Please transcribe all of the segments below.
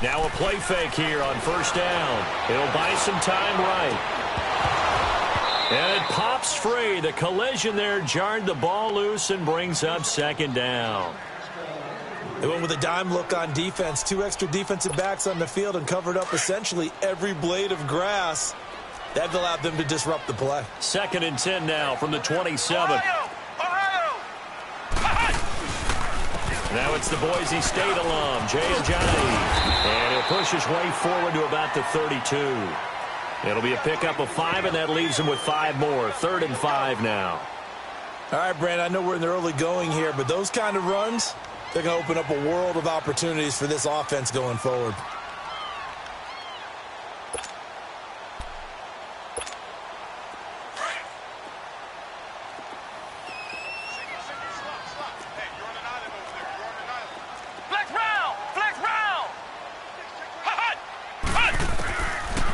Now a play fake here on first down. He'll buy some time right. And it pops free. The collision there jarred the ball loose and brings up second down. They went with a dime look on defense. 2 extra defensive backs on the field and covered up essentially every blade of grass. That allowed them to disrupt the play. 2nd and 10 now from the 27. Now it's the Boise State alum, Jay Ajayi. And he'll push his way forward to about the 32. It'll be a pickup of 5, and that leaves him with 5 more. 3rd and 5 now. All right, Brandon, I know we're in the early going here, but those kind of runs, they're going to open up a world of opportunities for this offense going forward.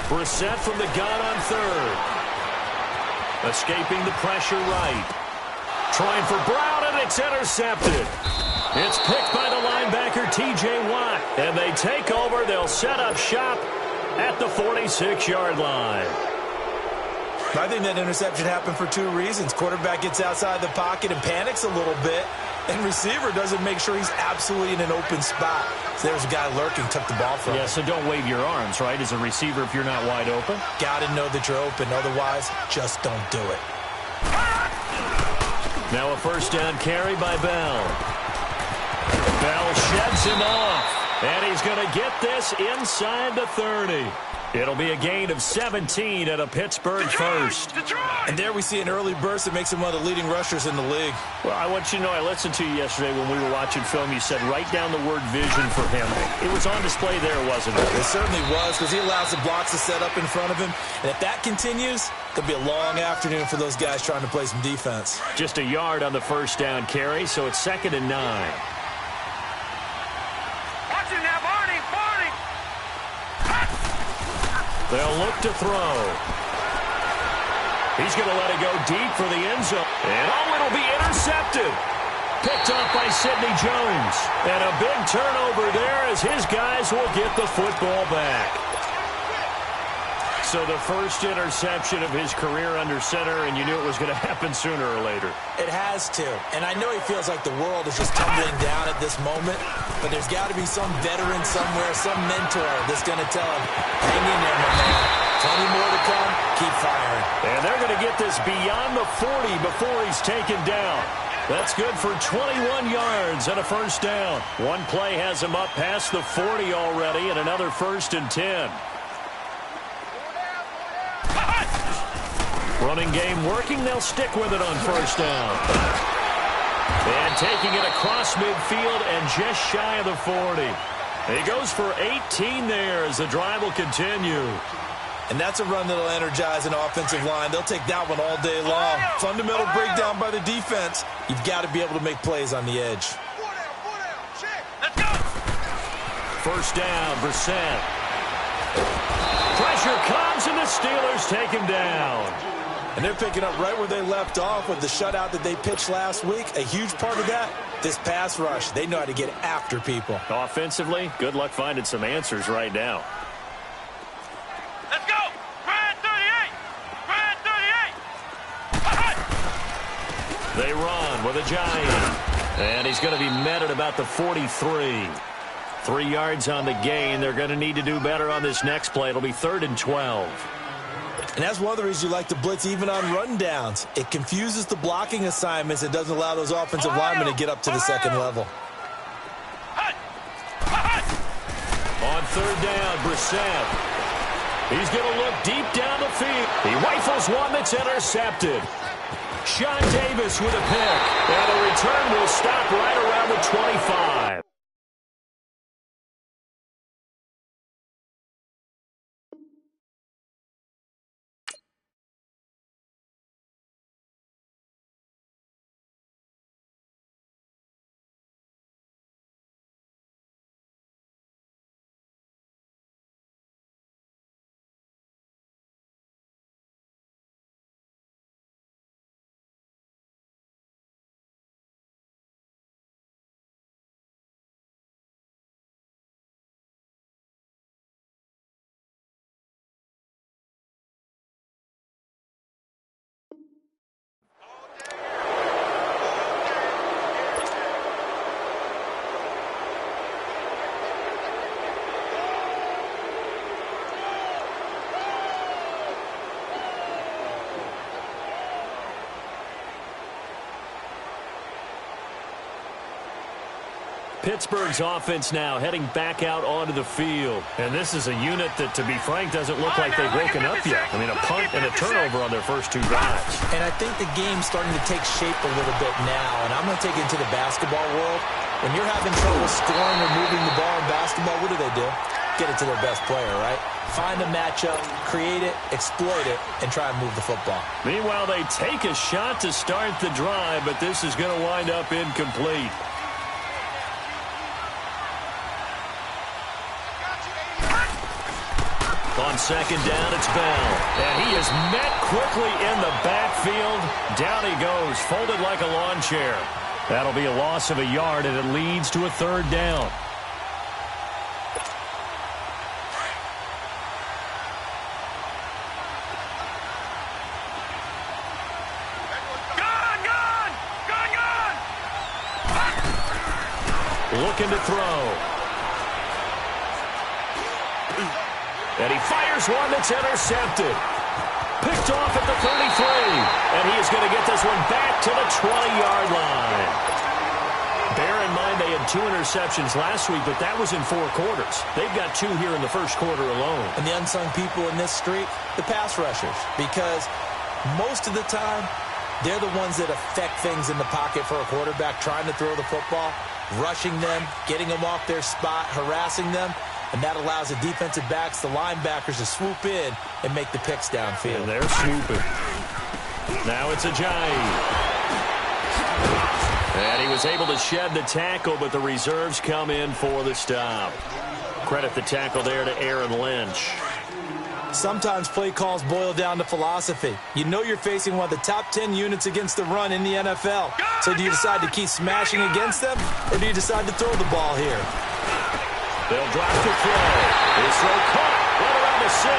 Brissett from the gun on 3rd. Escaping the pressure right. Trying for Brown, and it's intercepted. It's picked by the linebacker, T.J. Watt. And they take over. They'll set up shop at the 46-yard line. I think that interception happened for 2 reasons. Quarterback gets outside the pocket and panics a little bit. And receiver doesn't make sure he's absolutely in an open spot. So there's a guy lurking, took the ball from him. Yeah, so don't wave your arms, right, as a receiver if you're not wide open. Got to know that you're open. Otherwise, just don't do it. Now a first down carry by Bell. Bell sheds him off. And he's going to get this inside the 30. It'll be a gain of 17 at a Pittsburgh first. And there we see an early burst that makes him one of the leading rushers in the league. Well, I want you to know, I listened to you yesterday when we were watching film. You said write down the word vision for him. It was on display there, wasn't it? It certainly was, because he allows the blocks to set up in front of him. And if that continues, it'll be a long afternoon for those guys trying to play some defense. Just a yard on the first down carry, so it's 2nd and 9. They'll look to throw. He's going to let it go deep for the end zone. And it'll be intercepted. Picked off by Sidney Jones. And a big turnover there as his guys will get the football back. So the first interception of his career under center, and you knew it was going to happen sooner or later. It has to. And I know he feels like the world is just tumbling down at this moment, but there's got to be some veteran somewhere, some mentor that's going to tell him, hang in there, my man. Plenty more to come. Keep firing. And they're going to get this beyond the 40 before he's taken down. That's good for 21 yards and a first down. One play has him up past the 40 already, and another 1st and 10. Running game working. They'll stick with it on first down. And taking it across midfield and just shy of the 40. He goes for 18 there as the drive will continue. And that's a run that'll energize an offensive line. They'll take that one all day long. Fundamental breakdown by the defense. You've got to be able to make plays on the edge. First down, Brissett. Pressure comes, and the Steelers take him down. And they're picking up right where they left off with the shutout that they pitched last week. A huge part of that, this pass rush. They know how to get after people. Offensively, good luck finding some answers right now. Let's go! Brad 38! Brad 38! They run with a giant. And he's going to be met at about the 43. 3 yards on the gain. They're going to need to do better on this next play. It'll be 3rd and 12. And that's one of the reasons you like to blitz even on rundowns. It confuses the blocking assignments. It doesn't allow those offensive linemen to get up to the second level. On 3rd down, Brissett. He's going to look deep down the field. He rifles one that's intercepted. Sean Davis with a pick. And the return will stop right around the 25. Pittsburgh's offense now heading back out onto the field. And this is a unit that, to be frank, doesn't look like they've woken up yet. I mean, a punt and a turnover on their first 2 drives. And I think the game's starting to take shape a little bit now. And I'm going to take it into the basketball world. When you're having trouble scoring or moving the ball in basketball, what do? Get it to their best player, right? Find a matchup, create it, exploit it, and try and move the football. Meanwhile, they take a shot to start the drive, but this is going to wind up incomplete. On second down, it's Bell. And he is met quickly in the backfield. Down he goes, folded like a lawn chair. That'll be a loss of a yard, and it leads to a 3rd down. Looking to throw. And he fires one that's intercepted. Picked off at the 33. And he is going to get this one back to the 20-yard line. Bear in mind they had 2 interceptions last week, but that was in 4 quarters. They've got 2 here in the first quarter alone. And the unsung people in this streak, the pass rushers. Because most of the time, they're the ones that affect things in the pocket for a quarterback trying to throw the football. Rushing them, getting them off their spot, harassing them, and that allows the defensive backs, the linebackers, to swoop in and make the picks downfield. And they're swooping. Now it's Ajayi. And he was able to shed the tackle, but the reserves come in for the stop. Credit the tackle there to Aaron Lynch. Sometimes play calls boil down to philosophy. You know you're facing one of the top 10 units against the run in the NFL. So do you decide to keep smashing against them, or do you decide to throw the ball here? They'll drop to throw. His throw caught right around the 6.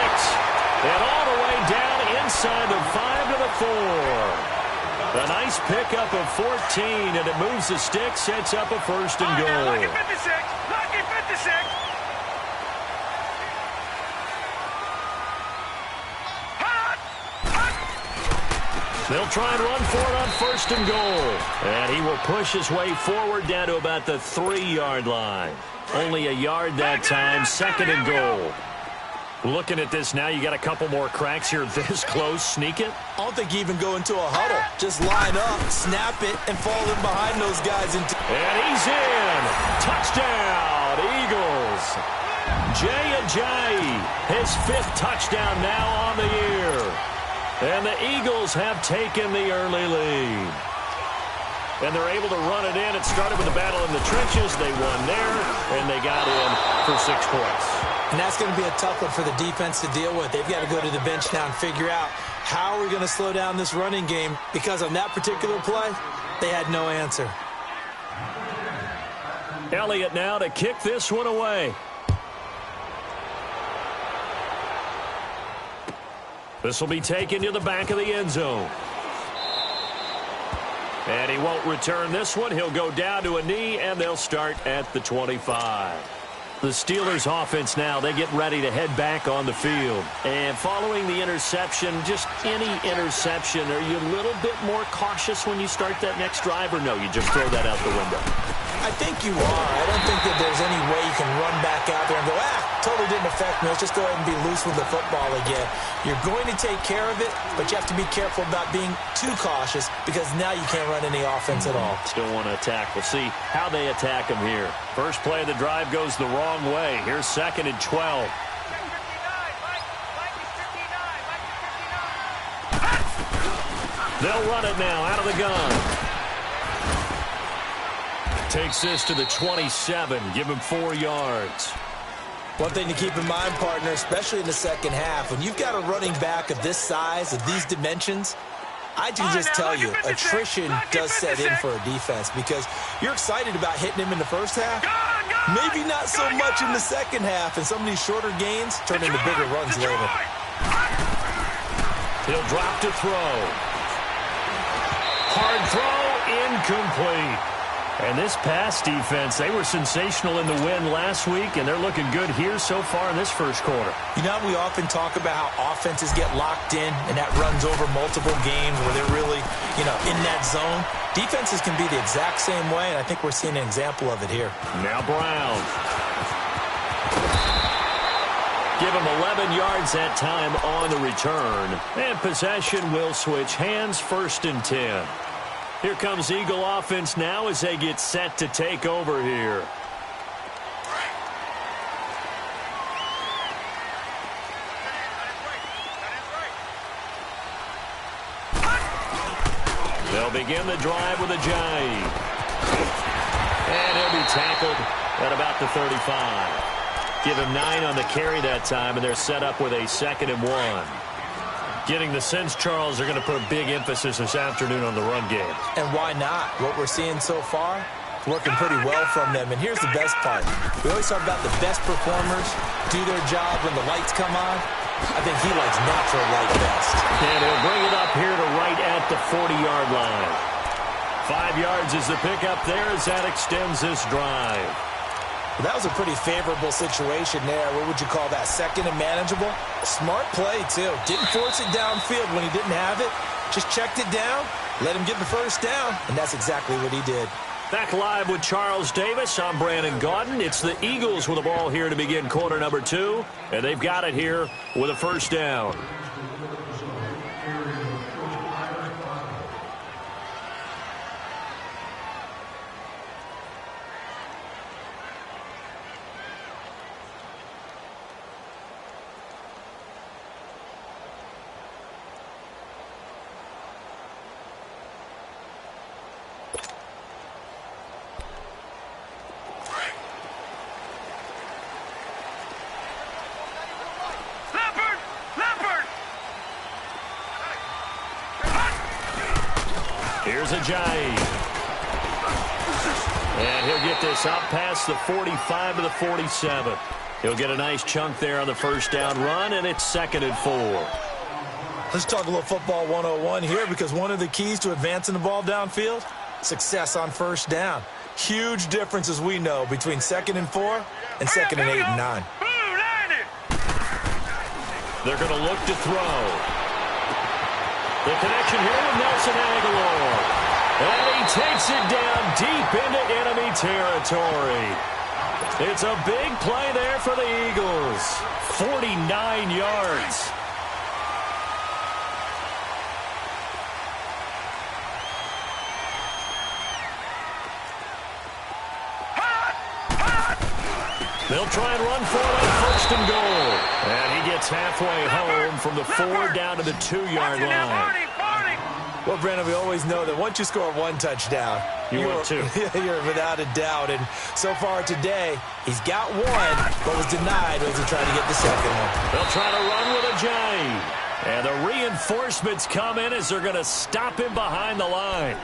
And all the way down inside the 5 to the 4. A nice pickup of 14, and it moves the stick, sets up a 1st and goal. Lucky 56. Lucky 56. They'll try and run for it on 1st and goal. And he will push his way forward down to about the 3-yard line. Only a yard that time, 2nd and goal. Looking at this now, you got a couple more cracks here this close. Sneak it? I don't think you even go into a huddle. Just line up, snap it, and fall in behind those guys. And he's in. Touchdown, Eagles. Jay Ajayi, his 5th touchdown now on the year. And the Eagles have taken the early lead. And they're able to run it in. It started with a battle in the trenches. They won there, and they got in for 6 points. And that's going to be a tough one for the defense to deal with. They've got to go to the bench now and figure out how we're going to slow down this running game, because on that particular play, they had no answer. Elliott now to kick this one away. This will be taken to the back of the end zone. And he won't return this one. He'll go down to a knee, and they'll start at the 25. The Steelers offense now, they get ready to head back on the field. And following the interception, just any interception, are you a little bit more cautious when you start that next drive, or no, you just throw that out the window? I think you are. I don't think that there's any way you can run back out there and go, totally didn't affect me. Let's just go ahead and be loose with the football again. You're going to take care of it, but you have to be careful about being too cautious, because now you can't run any offense at all. Still want to attack. We'll see how they attack him here. First play of the drive goes the wrong way. Here's 2nd and 12. They'll run it now out of the gun. Takes this to the 27. Give him 4 yards. One thing to keep in mind, partner, especially in the second half, when you've got a running back of this size, of these dimensions, I can just tell you, attrition does set in for a defense, because you're excited about hitting him in the first half. Maybe not so much in the second half, and some of these shorter gains turn into bigger runs later. He'll drop to throw. Hard throw, incomplete. And this pass defense, they were sensational in the win last week, and they're looking good here so far in this first quarter. You know, we often talk about how offenses get locked in, and that runs over multiple games where they're really, in that zone. Defenses can be the exact same way, and I think we're seeing an example of it here. Now Brown. Give him 11 yards that time on the return. And possession will switch hands, 1st and 10. Here comes Eagle offense now as they get set to take over here. They'll begin the drive with a jive. And he'll be tackled at about the 35. Give him 9 on the carry that time, and they're set up with a 2nd and 1. Getting the sense, Charles, they're going to put a big emphasis this afternoon on the run game. And why not? What we're seeing so far, working pretty well from them. And here's the best part. We always talk about the best performers do their job when the lights come on. I think he likes natural light best. And he'll bring it up here to right at the 40-yard line. 5 yards is the pickup there as that extends this drive. Well, that was a pretty favorable situation there. What would you call that? 2nd and manageable? Smart play, too. Didn't force it downfield when he didn't have it. Just checked it down, let him get the 1st down, and that's exactly what he did. Back live with Charles Davis. I'm Brandon Gaudin. It's the Eagles with the ball here to begin quarter number 2, and they've got it here with a 1st down. Here's a jive. And he'll get this up past the 45 to the 47. He'll get a nice chunk there on the 1st down run, and it's 2nd and 4. Let's talk a little football 101 here, because one of the keys to advancing the ball downfield, success on 1st down. Huge difference, as we know, between 2nd and 4 and 2nd and 8 and 9. They're going to look to throw. The connection here with Nelson Aguilar. And he takes it down deep into enemy territory. It's a big play there for the Eagles. 49 yards. They'll try and run for it on 1st and goal. And he gets halfway home from the 4 down to the 2-yard line. Well, Brandon, we always know that once you score 1 touchdown, you're 2. You're without a doubt. And so far today, he's got 1, but was denied as he tried to get the 2nd one. They'll try to run with a jive. And the reinforcements come in as they're going to stop him behind the line.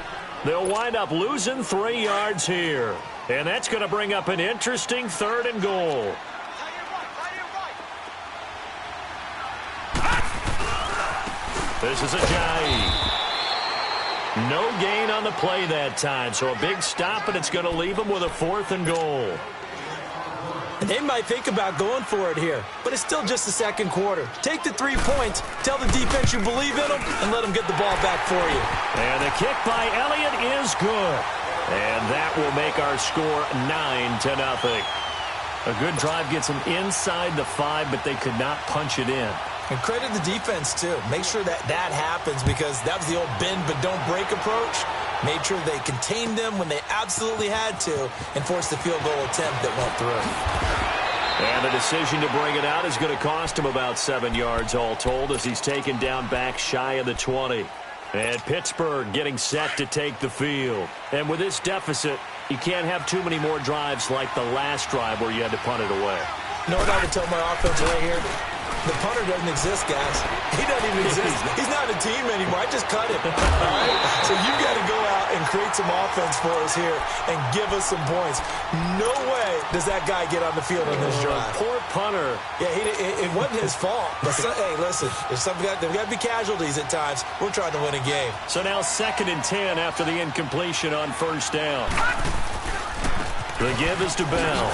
They'll wind up losing 3 yards here. And that's going to bring up an interesting 3rd and goal. This is a jive. No gain on the play that time, so a big stop, and it's going to leave them with a 4th and goal. And they might think about going for it here, but it's still just the 2nd quarter. Take the 3 points, tell the defense you believe in them, and let them get the ball back for you. And the kick by Elliott is good. And that will make our score 9-0. A good drive gets them inside the 5, but they could not punch it in. And credit the defense, too. Make sure that happens, because that was the old bend but don't break approach. Made sure they contained them when they absolutely had to and forced the field goal attempt that went through. And the decision to bring it out is going to cost him about 7 yards all told, as he's taken down back shy of the 20. And Pittsburgh getting set to take the field. And with this deficit, you can't have too many more drives like the last drive where you had to punt it away. You know what I would tell my offense right here? The punter doesn't exist, guys. He doesn't even exist. He's not a team anymore. I just cut him. All right? So you got to go out and create some offense for us here and give us some points. No way does that guy get on the field on this drive. Poor punter. Yeah, it wasn't his fault. But hey, listen, there's got to be casualties at times. We're trying to win a game. So now 2nd and 10 after the incompletion on 1st down. The give is to Bell.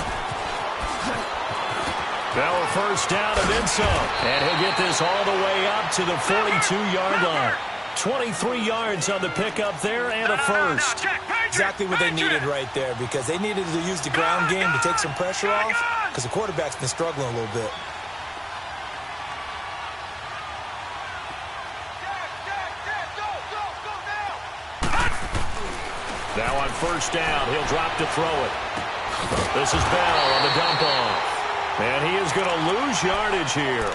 Bell, 1st down and then some. And he'll get this all the way up to the 42-yard line. 23 yards on the pickup there and a first. Exactly what they needed right there, because they needed to use the ground game to take some pressure off, because the quarterback's been struggling a little bit. Now on 1st down, he'll drop to throw it. This is Bell on the dump off. And he is going to lose yardage here.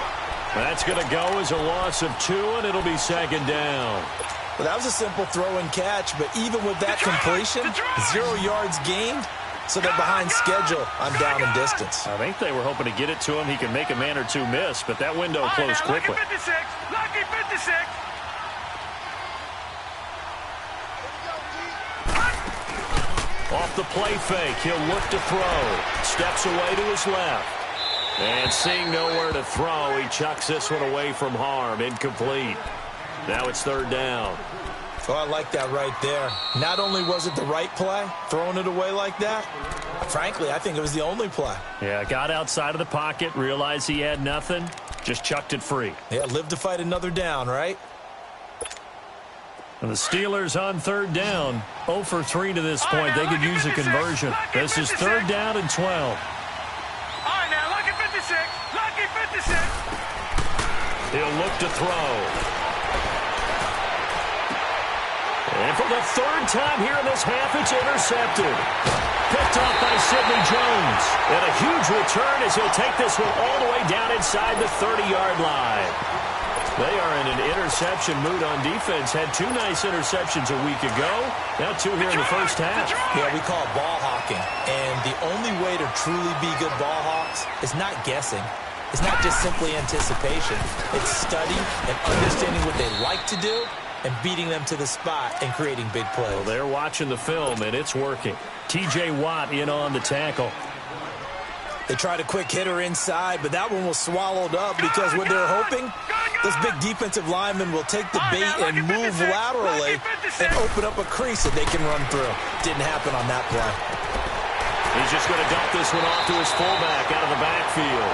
That's going to go as a loss of 2, and it'll be 2nd down. Well, that was a simple throw and catch, but even with that completion, 0 yards gained, so they're behind schedule on down and distance. I think they were hoping to get it to him. He could make a man or two miss, but that window closed quickly. Lucky 56. Off the play fake, he'll look to throw. Steps away to his left. And seeing nowhere to throw, he chucks this one away from harm. Incomplete. Now it's 3rd down. Oh, I like that right there. Not only was it the right play, throwing it away like that, frankly, I think it was the only play. Yeah, got outside of the pocket, realized he had nothing, just chucked it free. Yeah, live to fight another down, right? And the Steelers on 3rd down, 0 for 3 to this point. They could use a conversion. This is 3rd down and 12. All right, now, lucky 56. Lucky 56. He'll look to throw. And for the 3rd time here in this half, it's intercepted. Picked off by Sidney Jones. And a huge return as he'll take this one all the way down inside the 30-yard line. They are in an interception mood on defense. Had 2 nice interceptions a week ago. Now 2 here in the 1st half. Yeah, we call it ball hawking. And the only way to truly be good ball hawks is not guessing. It's not just simply anticipation. It's study and understanding what they like to do and beating them to the spot and creating big plays. Well, they're watching the film, and it's working. T.J. Watt in on the tackle. They tried a quick hitter inside, but that one was swallowed up because what they're hoping, those big defensive linemen will take the bait and move laterally and open up a crease that they can run through. Didn't happen on that play. He's just going to dump this one off to his fullback out of the backfield.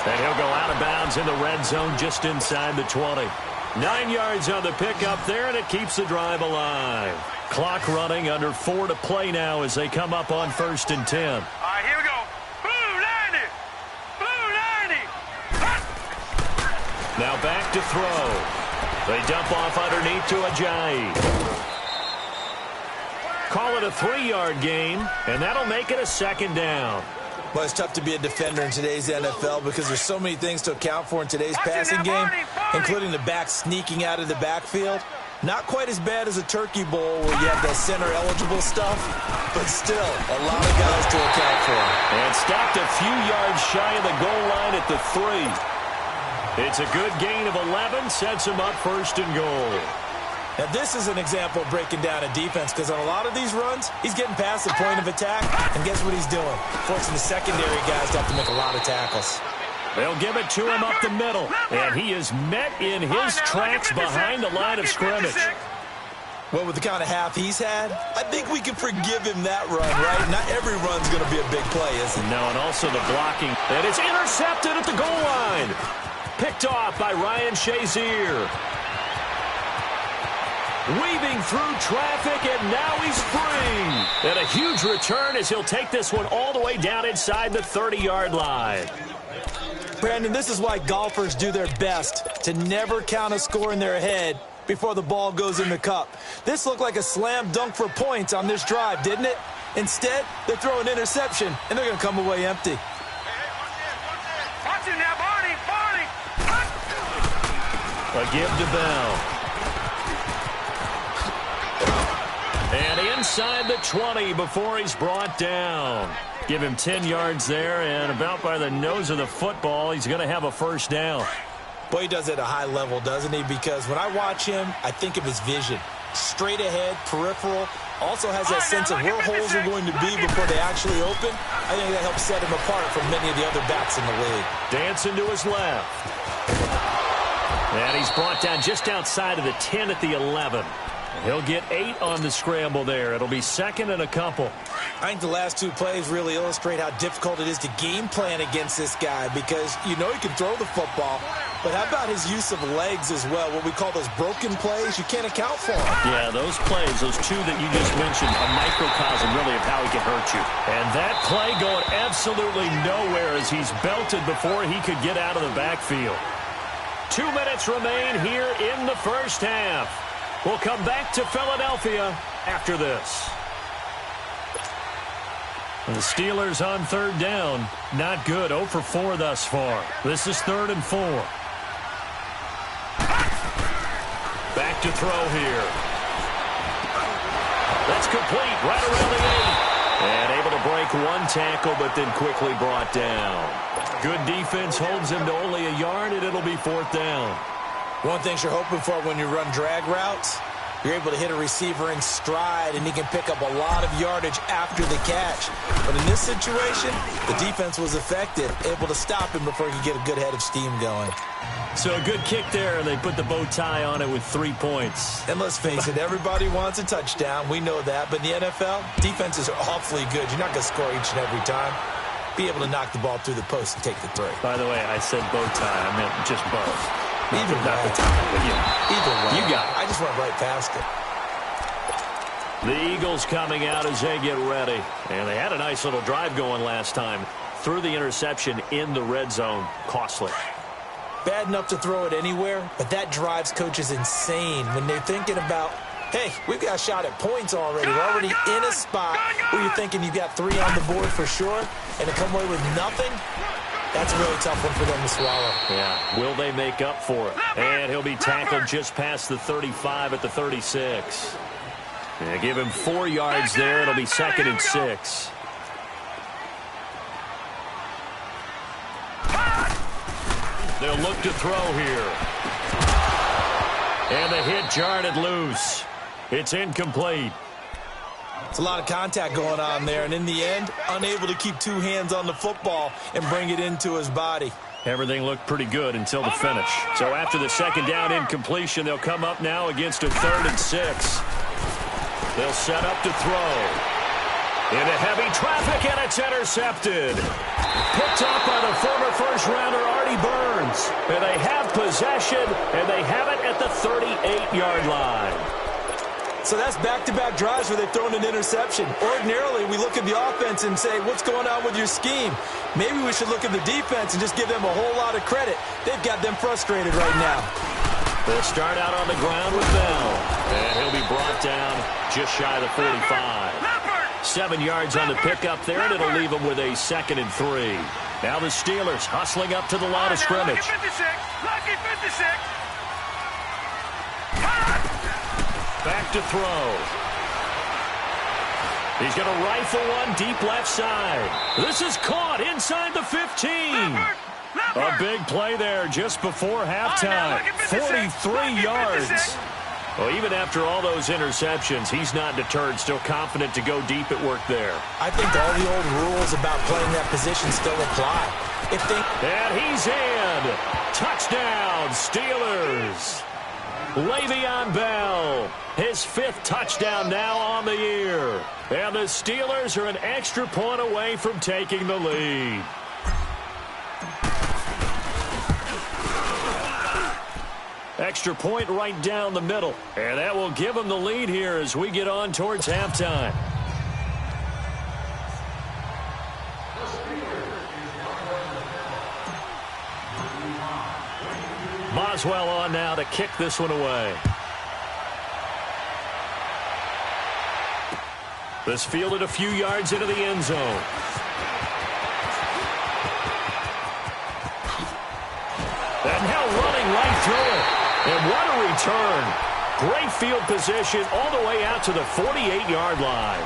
And he'll go out of bounds in the red zone just inside the 20. 9 yards on the pickup there, and it keeps the drive alive. Clock running, under 4 to play now as they come up on 1st and 10. All right, here we go. Blue 90. Blue 90. Now back to throw. They dump off underneath to Ajayi. Call it a 3-yard gain, and that'll make it a 2nd down. Well, it's tough to be a defender in today's NFL because there's so many things to account for in today's passing game, including the back sneaking out of the backfield. Not quite as bad as a turkey bowl where you have that center-eligible stuff, but still a lot of guys to account for. And stopped a few yards shy of the goal line at the 3. It's a good gain of 11, sets him up 1st and goal. Now, this is an example of breaking down a defense because on a lot of these runs, he's getting past the point of attack, and guess what he's doing? Forcing the secondary guys to have to make a lot of tackles. They'll give it to him up the middle, and he is met in his tracks behind the line of scrimmage. Well, with the kind of half he's had, I think we can forgive him that run, right? Not every run's going to be a big play, is it? No, and also the blocking. And it's intercepted at the goal line. Picked off by Ryan Shazier. Weaving through traffic, and now he's free. And a huge return as he'll take this one all the way down inside the 30-yard line. Brandon, this is why golfers do their best to never count a score in their head before the ball goes in the cup. This looked like a slam dunk for points on this drive, didn't it? Instead, they throw an interception, and they're going to come away empty. Watch him now, Barney. A give to Bell. And he Inside the 20 before he's brought down. Give him 10 yards there, and about by the nose of the football, he's going to have a first down. Boy, he does it at a high level, doesn't he? Because when I watch him, I think of his vision. Straight ahead, peripheral. Also has that sense of where holes are going to be before they actually open. I think that helps set him apart from many of the other backs in the league. Dancing to his left. And he's brought down just outside of the 10 at the 11. He'll get 8 on the scramble there. It'll be second and a couple. I think the last two plays really illustrate how difficult it is to game plan against this guy because you know he can throw the football, but how about his use of legs as well, what we call those broken plays? You can't account for them. Yeah, those plays, those two that you just mentioned, a microcosm really of how he can hurt you. And that play going absolutely nowhere as he's belted before he could get out of the backfield. 2 minutes remain here in the first half. We'll come back to Philadelphia after this. The Steelers on third down. Not good. 0 for 4 thus far. This is 3rd and 4. Back to throw here. That's complete right around the 8. And able to break one tackle, but then quickly brought down. Good defense holds him to only a yard, and it'll be 4th down. One thing you're hoping for when you run drag routes, you're able to hit a receiver in stride, and he can pick up a lot of yardage after the catch. But in this situation, the defense was effective, able to stop him before he could get a good head of steam going. So a good kick there, and they put the bow tie on it with 3 points. And let's face it, everybody wants a touchdown. We know that. But in the NFL, defenses are awfully good. You're not going to score each and every time. Be able to knock the ball through the post and take the 3. By the way, I said bow tie. I meant just bow. Either not way. the tie, but Either way. You got it. I just went right past it. The Eagles coming out as they get ready. And they had a nice little drive going last time. Threw the interception in the red zone. Costly. Bad enough to throw it anywhere, but that drives coaches insane when they're thinking about, hey, we've got a shot at points already. We're already in a spot where you're thinking you've got 3 on the board for sure, and to come away with nothing, that's a really tough one for them to swallow. Yeah, will they make up for it? And he'll be tackled just past the 35 at the 36. And give him 4 yards there. It'll be 2nd and 6. They'll look to throw here. And the hit jarred it loose. It's incomplete. It's a lot of contact going on there, and in the end, unable to keep 2 hands on the football and bring it into his body. Everything looked pretty good until the finish. So after the 2nd down incompletion, they'll come up now against a 3rd and 6. They'll set up to throw. Into heavy traffic, and it's intercepted. Picked up by the former first-rounder Artie Burns. And they have possession, and they have it at the 38-yard line. So that's back-to-back drives where they've thrown an interception. Ordinarily, we look at the offense and say, what's going on with your scheme? Maybe we should look at the defense and just give them a whole lot of credit. They've got them frustrated right now. They'll start out on the ground with Bell. And he'll be brought down just shy of the 45. 7 yards on the pickup there, and it'll leave them with a 2nd and 3. Now the Steelers hustling up to the line of scrimmage. Lucky 56. Back to throw. He's going to rifle one deep left side. This is caught inside the 15. A big play there just before halftime. 43 yards. Well, even after all those interceptions, he's not deterred, still confident to go deep at work there. I think all the old rules about playing that position still apply. And he's in. Touchdown, Steelers. Le'Veon Bell, his 5th touchdown now on the year. And the Steelers are an extra point away from taking the lead. Extra point right down the middle. And that will give them the lead here as we get on towards halftime. Boswell on now to kick this one away. This fielded a few yards into the end zone. And now running right through it. And what a return. Great field position all the way out to the 48-yard line.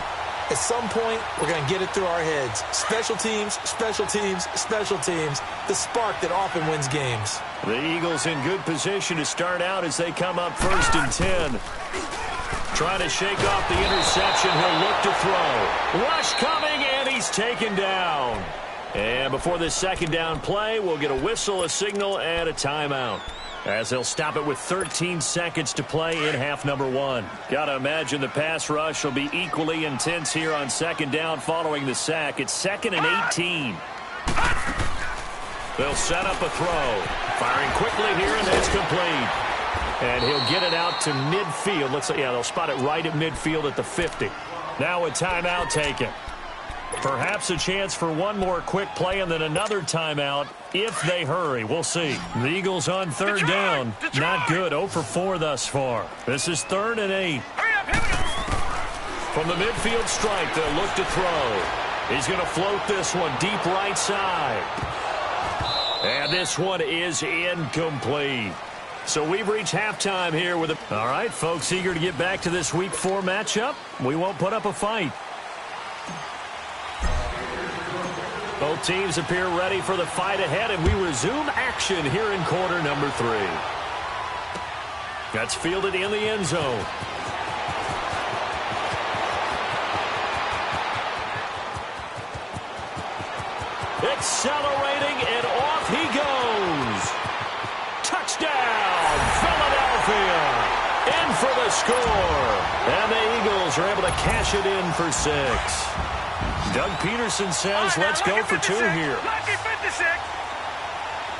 At some point, we're going to get it through our heads. Special teams, special teams, special teams. The spark that often wins games. The Eagles in good position to start out as they come up 1st and 10. Trying to shake off the interception. He'll look to throw. Rush coming, and he's taken down. And before this second down play, we'll get a whistle, a signal, and a timeout, as they'll stop it with 13 seconds to play in half number 1. Got to imagine the pass rush will be equally intense here on second down following the sack. It's 2nd and 18. They'll set up a throw. Firing quickly here, and that's complete. And he'll get it out to midfield. They'll spot it right at midfield at the 50. Now a timeout taken. Perhaps a chance for one more quick play and then another timeout if they hurry. We'll see. The Eagles on 3rd down. Not good. 0 for 4 thus far. This is 3rd and 8. From the midfield stripe, they'll look to throw. He's going to float this one deep right side. And this one is incomplete. So we've reached halftime here with a... All right, folks, eager to get back to this Week 4 matchup. We won't put up a fight. Both teams appear ready for the fight ahead, and we resume action here in quarter number 3. That's fielded in the end zone. Accelerating, and off he goes. Touchdown, Philadelphia. In for the score. And the Eagles are able to cash it in for 6. Doug Peterson says, let's go for 2 here.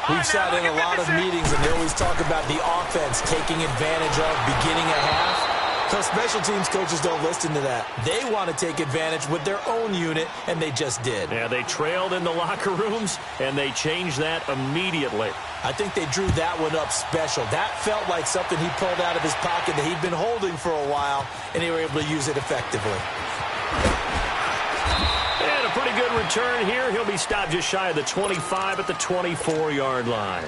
We've sat in a lot of meetings, and they always talk about the offense taking advantage of beginning a half. So special teams coaches don't listen to that. They want to take advantage with their own unit, and they just did. Yeah, they trailed in the locker rooms, and they changed that immediately. I think they drew that one up special. That felt like something he pulled out of his pocket that he'd been holding for a while, and they were able to use it effectively. And a pretty good return here. He'll be stopped just shy of the 25 at the 24-yard line.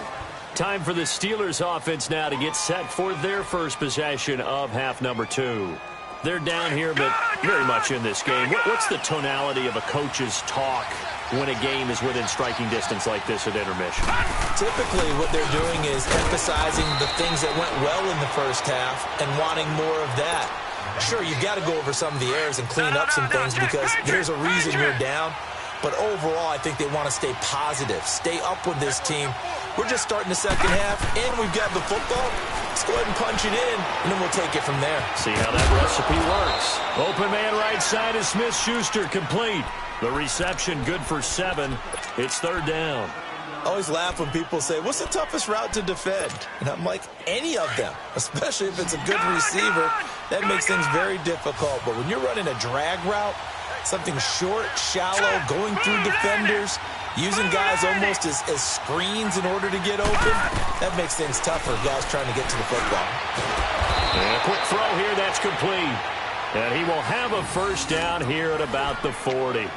Time for the Steelers offense now to get set for their first possession of half number 2. They're down here, but very much in this game. What's the tonality of a coach's talk when a game is within striking distance like this at intermission? Typically, what they're doing is emphasizing the things that went well in the first half and wanting more of that. Sure, you've got to go over some of the errors and clean up some things because there's a reason you're down. But overall, I think they want to stay positive, stay up with this team. We're just starting the second half, and we've got the football. Let's go ahead and punch it in, and then we'll take it from there. See how that recipe works. Open man right side is Smith-Schuster, complete. The reception good for 7. It's 3rd down. I always laugh when people say, what's the toughest route to defend? And I'm like, any of them, especially if it's a good receiver. That makes things very difficult. But when you're running a drag route, something short, shallow, going through defenders, using guys almost as screens in order to get open, that makes things tougher, guys trying to get to the football. And a quick throw here, that's complete. And he will have a first down here at about the 40.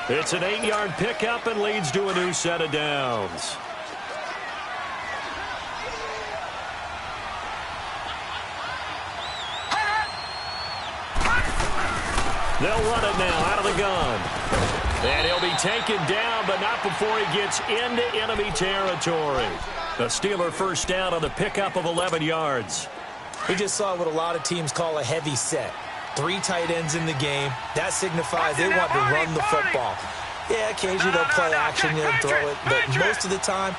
It's an 8-yard pickup and leads to a new set of downs. They'll run it now out of the gun. And he'll be taken down, but not before he gets into enemy territory. The Steeler first down on the pickup of 11 yards. We just saw what a lot of teams call a heavy set. 3 tight ends in the game. That signifies they want to run the football. Yeah, occasionally they'll play action and throw it, but most of the time,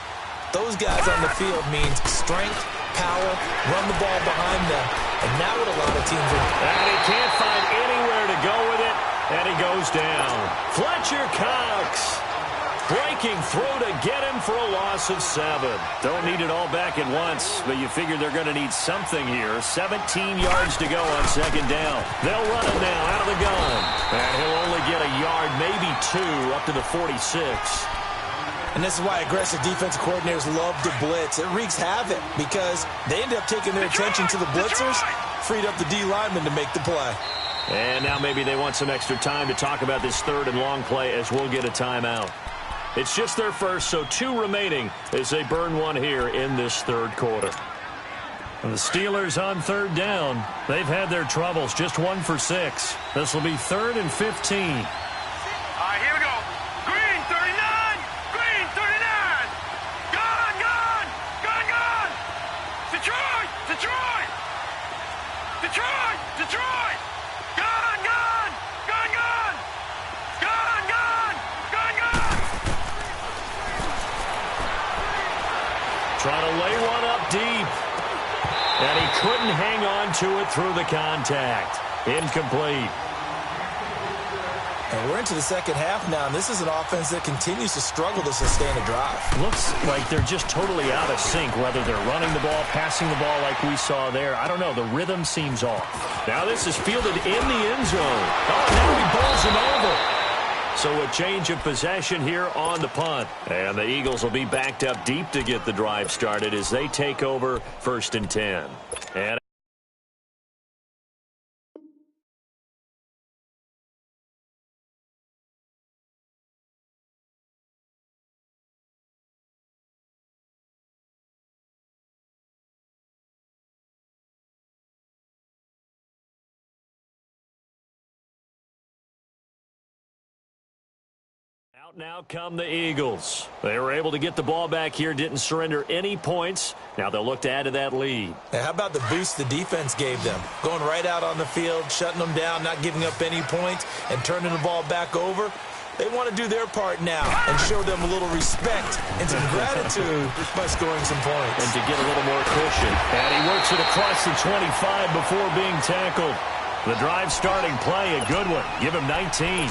those guys on the field means strength, power, run the ball behind them. And now what a lot of teams are. And he can't find anywhere to go with it, and he goes down. Fletcher Cox breaking through to get him for a loss of 7. Don't need it all back at once, but you figure they're going to need something here. 17 yards to go on second down. They'll run it now out of the gun. And he'll only get a yard, maybe 2, up to the 46. And this is why aggressive defensive coordinators love to blitz. It wreaks havoc because they end up taking their attention to the blitzers, freed up the D lineman to make the play. And now maybe they want some extra time to talk about this 3rd and long play as we'll get a timeout. It's just their first, so 2 remaining as they burn one here in this 3rd quarter. The Steelers on third down. They've had their troubles, just 1 for 6. This will be 3rd and 15. All right, here we go. Green, 39. Green, 39. Gone, gone. Gone, gone. Detroit, Detroit. Detroit, Detroit. Gone, gone. Gone, gone. Gone, gone. Gone, gone. Trying to lay one up deep. And he couldn't hang on to it through the contact. Incomplete. And we're into the second half now, and this is an offense that continues to struggle to sustain a drive. Looks like they're just totally out of sync, whether they're running the ball, passing the ball like we saw there. I don't know. The rhythm seems off. Now this is fielded in the end zone. Oh, now he bowls him over. So a change of possession here on the punt. And the Eagles will be backed up deep to get the drive started as they take over 1st and 10. And out now come the Eagles. They were able to get the ball back here, didn't surrender any points. Now they'll look to add to that lead. And how about the boost the defense gave them? Going right out on the field, shutting them down, not giving up any points, and turning the ball back over. They want to do their part now and show them a little respect and some gratitude by scoring some points. And to get a little more cushion. And he works it across the 25 before being tackled. The drive starting play, a good one. Give him 19.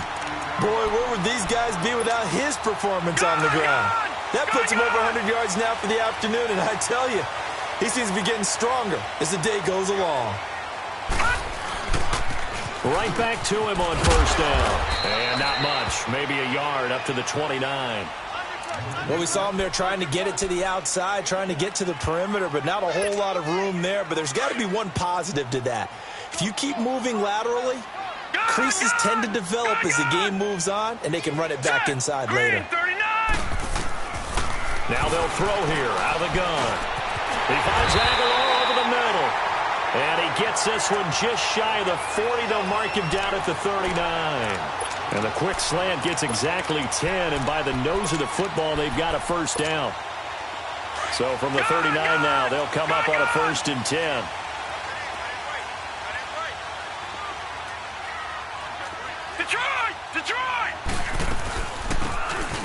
Boy, where would these guys be without his performance on the ground? That puts him over 100 yards now for the afternoon, and I tell you, he seems to be getting stronger as the day goes along. Right back to him on 1st down. And not much, maybe a yard up to the 29. Well, we saw him there trying to get it to the outside, trying to get to the perimeter, but not a whole lot of room there. But there's got to be one positive to that. If you keep moving laterally, creases tend to develop as the game moves on, and they can run it back inside later. Now they'll throw here out of the gun. He finds Aguilar over the middle. And he gets this one just shy of the 40. They'll mark him down at the 39. And the quick slant gets exactly 10. And by the nose of the football, they've got a 1st down. So from the 39 now, they'll come up on a 1st and 10.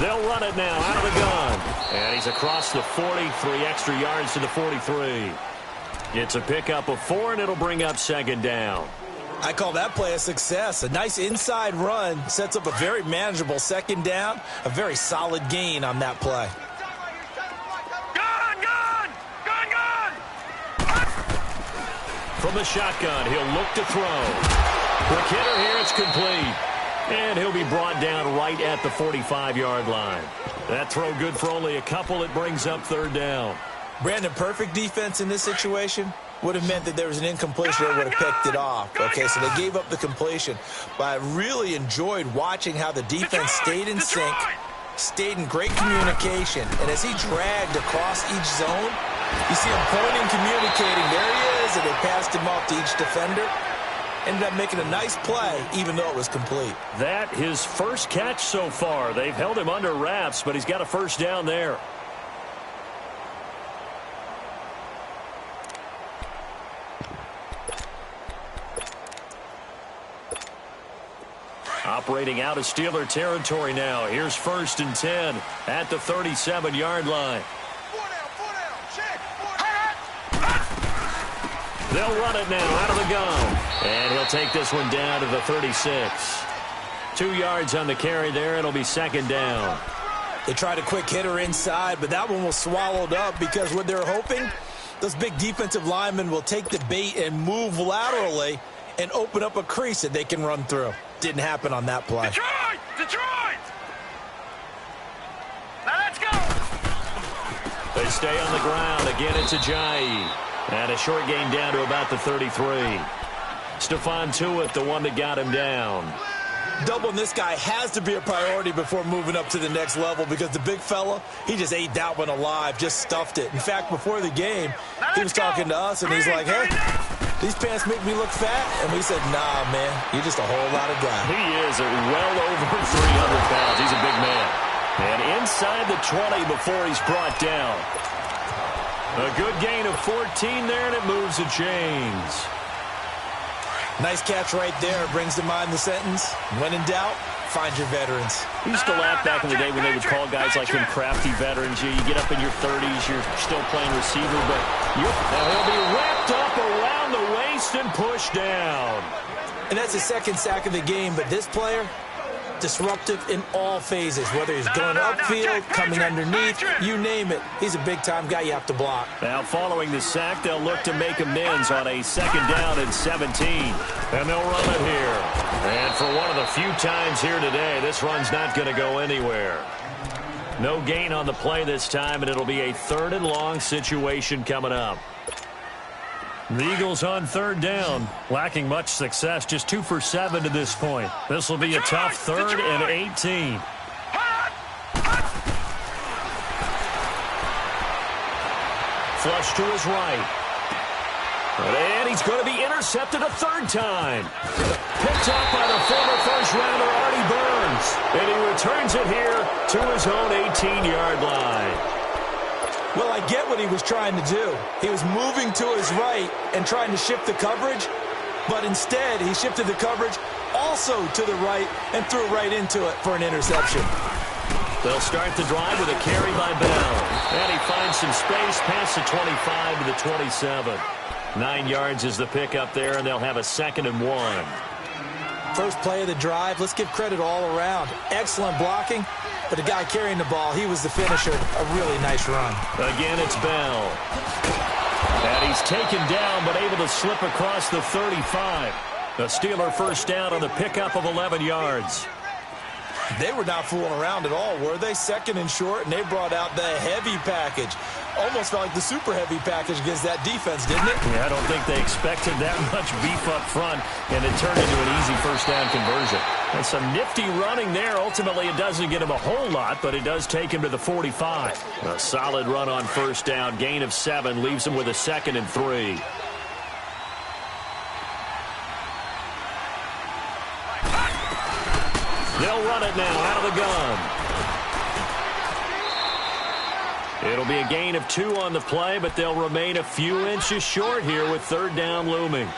They'll run it now out of the gun. And he's across the 40, 3 extra yards to the 43. It's a pickup of 4, and it'll bring up 2nd down. I call that play a success. A nice inside run sets up a very manageable 2nd down. A very solid gain on that play. Gone, gone, gone, gone. From the shotgun, he'll look to throw. Quick hitter here, it's complete. And he'll be brought down right at the 45-yard line. That throw good for only a couple. It brings up 3rd down. Brandon, perfect defense in this situation would have meant that there was an incompletion that would have picked it off. Okay, so they gave up the completion. But I really enjoyed watching how the defense stayed in sync, stayed in great communication. And as he dragged across each zone, you see him pointing, communicating. There he is, and they passed him off to each defender. Ended up making a nice play, even though it was complete. That his first catch so far. They've held him under wraps, but he's got a 1st down there. Operating out of Steeler territory now. Here's 1st and 10 at the 37-yard line. They'll run it now out of the gun. And he'll take this one down to the 36. 2 yards on the carry there. It'll be 2nd down. They tried a quick hitter inside, but that one was swallowed up because what they're hoping, those big defensive linemen will take the bait and move laterally and open up a crease that they can run through. Didn't happen on that play. Detroit! Detroit! Now let's go! They stay on the ground. Again, it's Ajayi. And a short gain down to about the 33. Stephon Tuitt, the one that got him down. Doubling this guy has to be a priority before moving up to the next level because the big fella, he just ate that one alive, just stuffed it. In fact, before the game, he was talking to us, and he's like, hey, these pants make me look fat. And we said, nah, man, you're just a whole lot of guy. He is at well over 300 pounds. He's a big man. And inside the 20 before he's brought down. A good gain of 14 there, and it moves the chains. Nice catch right there. Brings to mind the sentence, when in doubt, find your veterans. We used to laugh back in the day when they would call guys like him crafty veterans. You get up in your 30s, you're still playing receiver, but he'll be wrapped up around the waist and pushed down. And that's the second sack of the game, but this player, disruptive in all phases, whether he's going upfield, coming underneath, you name it. He's a big-time guy you have to block. Now, following the sack, they'll look to make amends on a 2nd down and 17. And they'll run it here. And for one of the few times here today, this run's not going to go anywhere. No gain on the play this time, and it'll be a 3rd and long situation coming up. The Eagles on 3rd down, lacking much success, just 2 for 7 to this point. This will be a tough 3rd and 18. Flush to his right. And he's going to be intercepted a 3rd time. Picked up by the former first-rounder Artie Burns. And he returns it here to his own 18-yard line. Well, I get what he was trying to do. He was moving to his right and trying to shift the coverage, but instead he shifted the coverage also to the right and threw right into it for an interception. They'll start the drive with a carry by Bell. And he finds some space past the 25 to the 27. 9 yards is the pickup there, and they'll have a 2nd and 1. First play of the drive, let's give credit all around. Excellent blocking. But the guy carrying the ball, he was the finisher. A really nice run. Again, it's Bell. And he's taken down, but able to slip across the 35. The Steeler first down on the pickup of 11 yards. They were not fooling around at all, were they? 2nd and short, and they brought out the heavy package. Almost felt like the super heavy package against that defense, didn't it? Yeah, I don't think they expected that much beef up front, and it turned into an easy first down conversion. And some nifty running there. Ultimately, it doesn't get him a whole lot, but it does take him to the 45. A solid run on first down. Gain of 7 leaves him with a 2nd and 3. They'll run it now out of the gun. It'll be a gain of 2 on the play, but they'll remain a few inches short here with 3rd down looming.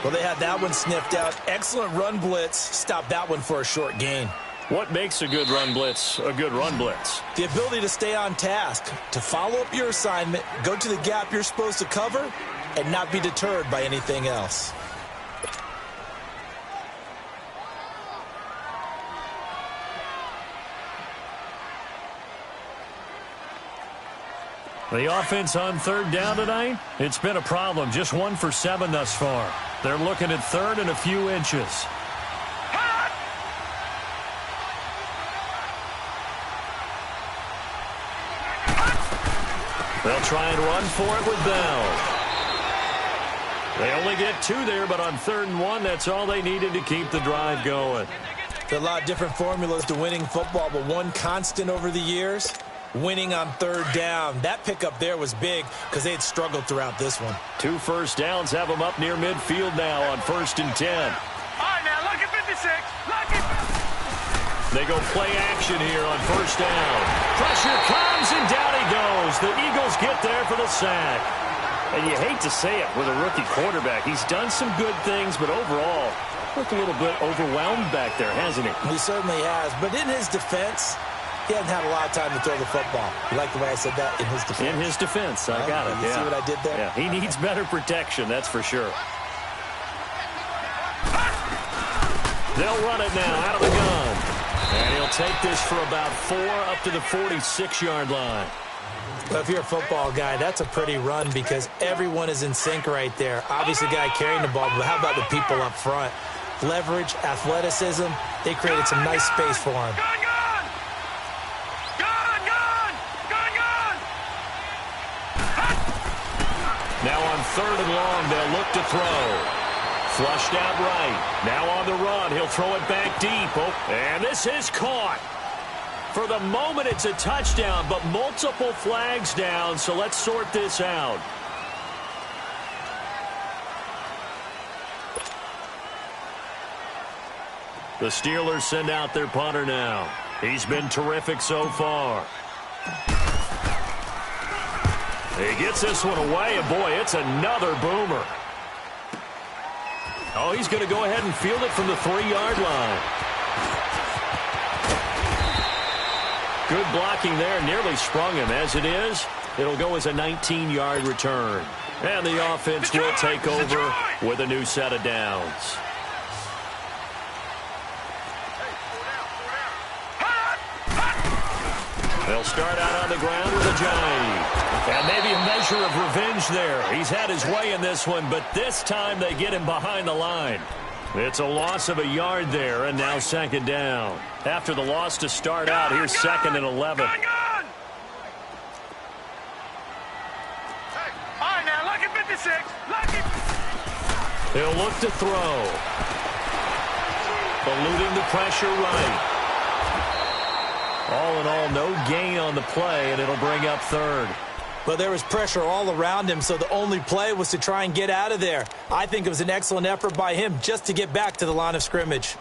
Well, they had that one sniffed out. Excellent run blitz. Stopped that one for a short gain. What makes a good run blitz a good run blitz? The ability to stay on task, to follow up your assignment, go to the gap you're supposed to cover, and not be deterred by anything else. The offense on 3rd down tonight, it's been a problem. Just 1 for 7 thus far. They're looking at 3rd and a few inches. They'll try and run for it with Bell. They only get 2 there, but on 3rd and 1, that's all they needed to keep the drive going. There are a lot of different formulas to winning football, but one constant over the years, winning on 3rd down. That pickup there was big because they had struggled throughout this one. 2 first downs have them up near midfield now on 1st and 10. All right, now, look at 56. Look at... They go play action here on 1st down. Pressure comes, and down he goes. The Eagles get there for the sack. And you hate to say it with a rookie quarterback. He's done some good things, but overall, looked a little bit overwhelmed back there, hasn't he? He certainly has. But in his defense, he hasn't had a lot of time to throw the football. You like the way I said that? In his defense. In his defense. I got it. You see what I did there? Yeah, he needs better protection, that's for sure. They'll run it now out of the gun. And he'll take this for about 4 up to the 46-yard line. But if you're a football guy, that's a pretty run because everyone is in sync right there. Obviously, the guy carrying the ball, but how about the people up front? Leverage, athleticism, they created some nice space for him. Gun, gun! Gun, gun! Gun, gun! Now on 3rd and long, they'll look to throw. Flushed out right. Now on the run. He'll throw it back deep. Oh, and this is caught. For the moment, it's a touchdown, but multiple flags down, so let's sort this out. The Steelers send out their punter now. He's been terrific so far. He gets this one away, and boy, it's another boomer. Oh, he's going to go ahead and field it from the 3-yard line. Good blocking there, nearly sprung him. As it is, it'll go as a 19-yard return. And the offense will take over with a new set of downs. They'll start out on the ground with a giant. And maybe a measure of revenge there. He's had his way in this one, but this time they get him behind the line. It's a loss of a yard there, and now second down. After the loss to start out, here's 2nd and 11. All right, now, lucky 56. Lucky. He'll look to throw. Eluding the pressure right. All in all, no gain on the play, and it'll bring up 3rd. But there was pressure all around him, so the only play was to try and get out of there. I think it was an excellent effort by him just to get back to the line of scrimmage.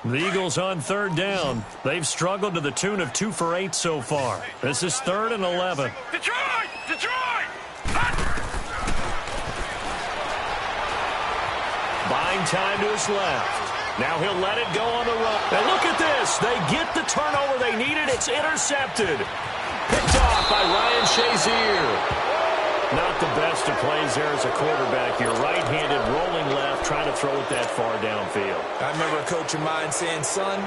The Eagles on 3rd down. They've struggled to the tune of 2 for 8 so far. This is 3rd and 11. Detroit! Detroit! Buying time to his left. Now he'll let it go on the run. And look at this. They get the turnover they needed. It's intercepted. Picked off by Ryan Shazier. Not the best of plays there as a quarterback. You're right-handed, rolling left, trying to throw it that far downfield. I remember a coach of mine saying, son,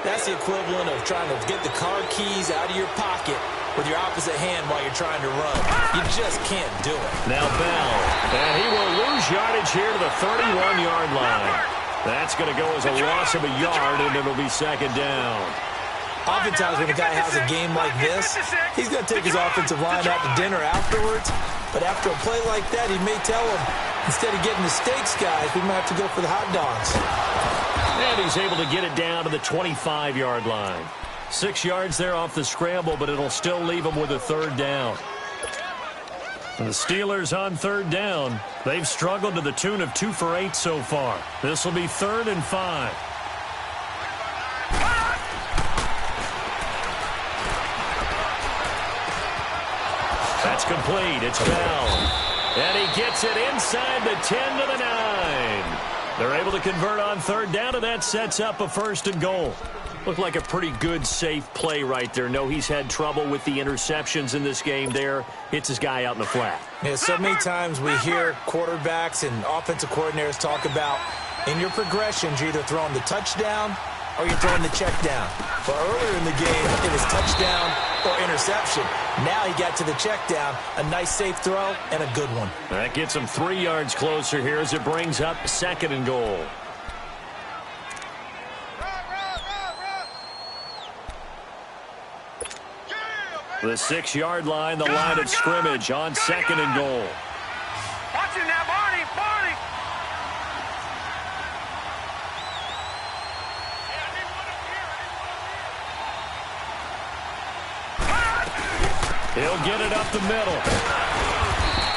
that's the equivalent of trying to get the car keys out of your pocket with your opposite hand while you're trying to run. You just can't do it. Now Bell. And he will lose yardage here to the 31-yard line. That's going to go as a loss of a yard, and it'll be 2nd down. Oftentimes when a guy has a game like this, he's going to take his offensive line out to dinner afterwards. But after a play like that, he may tell him, instead of getting the steaks, guys, we might have to go for the hot dogs. And he's able to get it down to the 25-yard line. 6 yards there off the scramble, but it'll still leave him with a 3rd down. And the Steelers on 3rd down. They've struggled to the tune of 2 for 8 so far. This will be 3rd and 5. That's complete. It's Bell. And he gets it inside the 10 to the 9. They're able to convert on 3rd down, and that sets up a 1st and goal. Looked like a pretty good, safe play right there. No, he's had trouble with the interceptions in this game there. Hits his guy out in the flat. Yeah, so many times we hear quarterbacks and offensive coordinators talk about in your progressions, you're either throwing the touchdown or you're throwing the check down. But earlier in the game, it was touchdown or interception. Now he got to the check down, a nice safe throw, and a good one. That gets him 3 yards closer here as it brings up 2nd and goal. The 6-yard line, the line of scrimmage on 2nd and goal. Watch him now, Barney! Barney! He'll get it up the middle.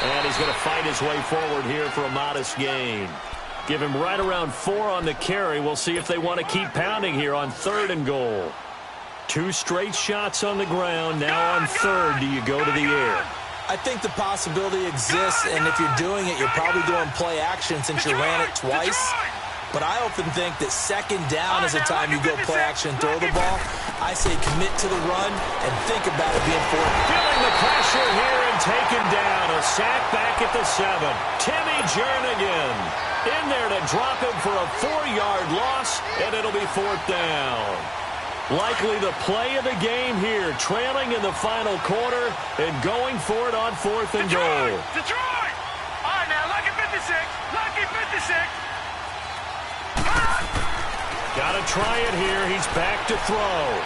And he's going to fight his way forward here for a modest gain. Give him right around 4 on the carry. We'll see if they want to keep pounding here on 3rd and goal. 2 straight shots on the ground. Now on 3rd, do you go to the air? I think the possibility exists, and if you're doing it, you're probably doing play action since you ran it twice. But I often think that 2nd down is the time you go play action and throw the ball. I say commit to the run and think about it being 4. Feeling the pressure here and taken down. A sack back at the 7. Timmy Jernigan in there to drop him for a 4-yard loss, and it'll be 4th down. Likely the play of the game here, trailing in the final quarter and going for it on 4th and goal. Detroit! All right, now, lucky 56. Lucky 56. Got to try it here. He's back to throw.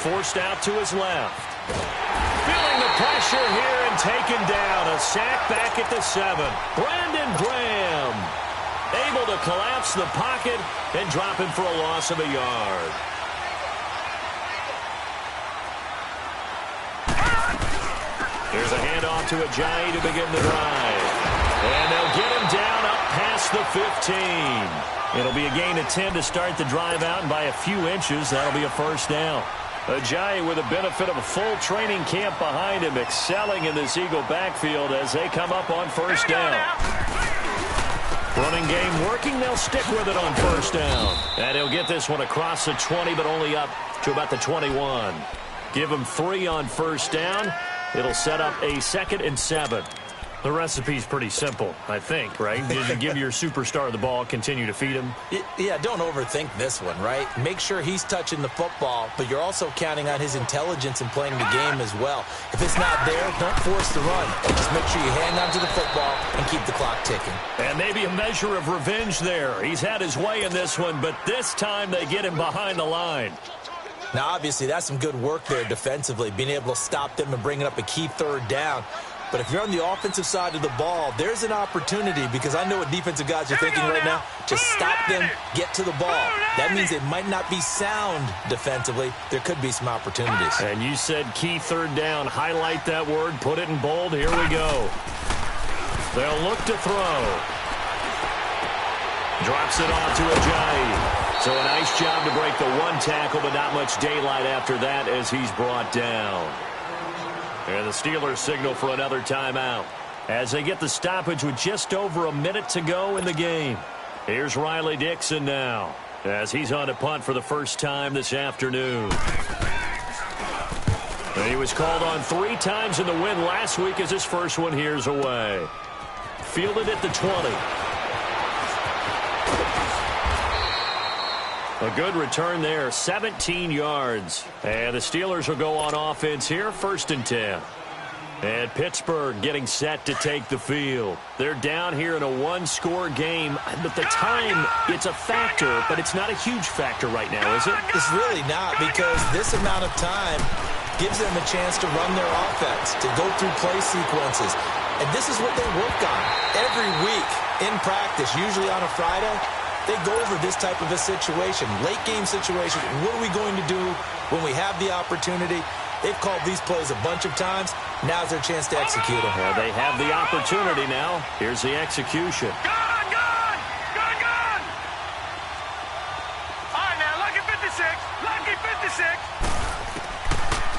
Forced out to his left. Feeling the pressure here and taken down. A sack back at the 7. Brandon Graham able to collapse the pocket and drop him for a loss of a yard. There's a handoff to Ajayi to begin the drive. And they'll get him down up past the 15. It'll be a gain of 10 to start the drive out, and by a few inches, that'll be a first down. Ajayi with the benefit of a full training camp behind him, excelling in this Eagle backfield as they come up on first down. Running game working, they'll stick with it on first down. And he'll get this one across the 20, but only up to about the 21. Give him 3 on first down. It'll set up a 2nd and 7. The recipe's pretty simple, I think, right? You give your superstar the ball, continue to feed him. Yeah, don't overthink this one, right? Make sure he's touching the football, but you're also counting on his intelligence in playing the game as well. If it's not there, don't force the run. Just make sure you hang on to the football and keep the clock ticking. And maybe a measure of revenge there. He's had his way in this one, but this time they get him behind the line. Now, obviously, that's some good work there defensively, being able to stop them and bringing up a key 3rd down. But if you're on the offensive side of the ball, there's an opportunity, because I know what defensive guys are thinking right now. Just stop them, get to the ball. That means it might not be sound defensively. There could be some opportunities. And you said key 3rd down. Highlight that word, put it in bold. Here we go. They'll look to throw. Drops it off to Ajayi. So a nice job to break the 1 tackle, but not much daylight after that as he's brought down. And the Steelers signal for another timeout as they get the stoppage with just over a minute to go in the game. Here's Riley Dixon now as he's on to punt for the first time this afternoon. And he was called on 3 times in the win last week as his first one here's away. Fielded at the 20. A good return there, 17 yards. And the Steelers will go on offense here, 1st and 10. And Pittsburgh getting set to take the field. They're down here in a 1-score game, but the time, it's a factor, but it's not a huge factor right now, is it? It's really not, because this amount of time gives them a chance to run their offense, to go through play sequences. And this is what they work on every week in practice, usually on a Friday. They go over this type of a situation, late game situation. What are we going to do when we have the opportunity? They've called these plays a bunch of times. Now's their chance to execute them. Well, they have the opportunity now. Here's the execution. Gone, gone, gone, gone. All right, now, lucky 56, lucky 56.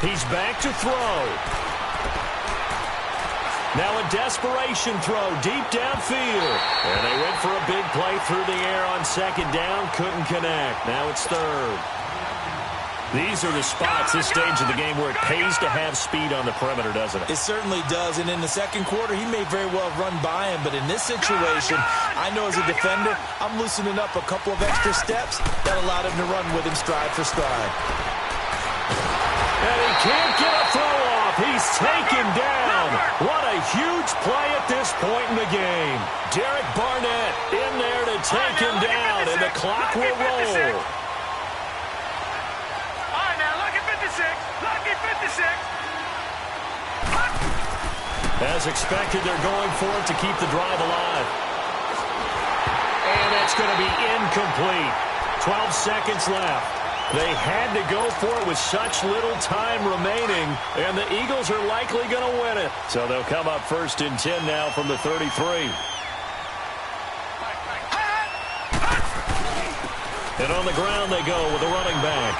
He's back to throw. Now a desperation throw deep downfield. And they went for a big play through the air on 2nd down. Couldn't connect. Now it's 3rd. These are the spots, this stage of the game, where it pays to have speed on the perimeter, doesn't it? It certainly does. And in the 2nd quarter, he may very well run by him. But in this situation, I know as a defender, I'm loosening up a couple of extra steps that allowed him to run with him stride for stride. And he can't get a throw off. He's taken down. What a huge play at this point in the game. Derek Barnett in there to take him down, and the clock will roll. All right, now, lucky 56, lucky 56. As expected, they're going for it to keep the drive alive. And it's going to be incomplete. 12 seconds left. They had to go for it with such little time remaining, and the Eagles are likely going to win it. So they'll come up 1st and 10 now from the 33. And on the ground they go with the running back.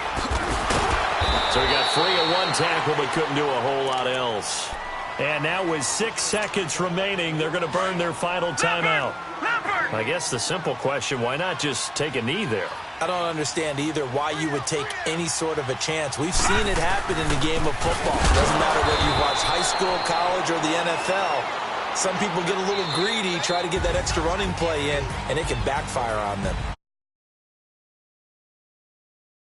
So he got free of 1 tackle but couldn't do a whole lot else. And now with 6 seconds remaining, they're going to burn their final timeout. I guess the simple question, why not just take a knee there? I don't understand either why you would take any sort of a chance. We've seen it happen in the game of football. Doesn't matter whether you watch high school, college, or the NFL. Some people get a little greedy, try to get that extra running play in, and it can backfire on them.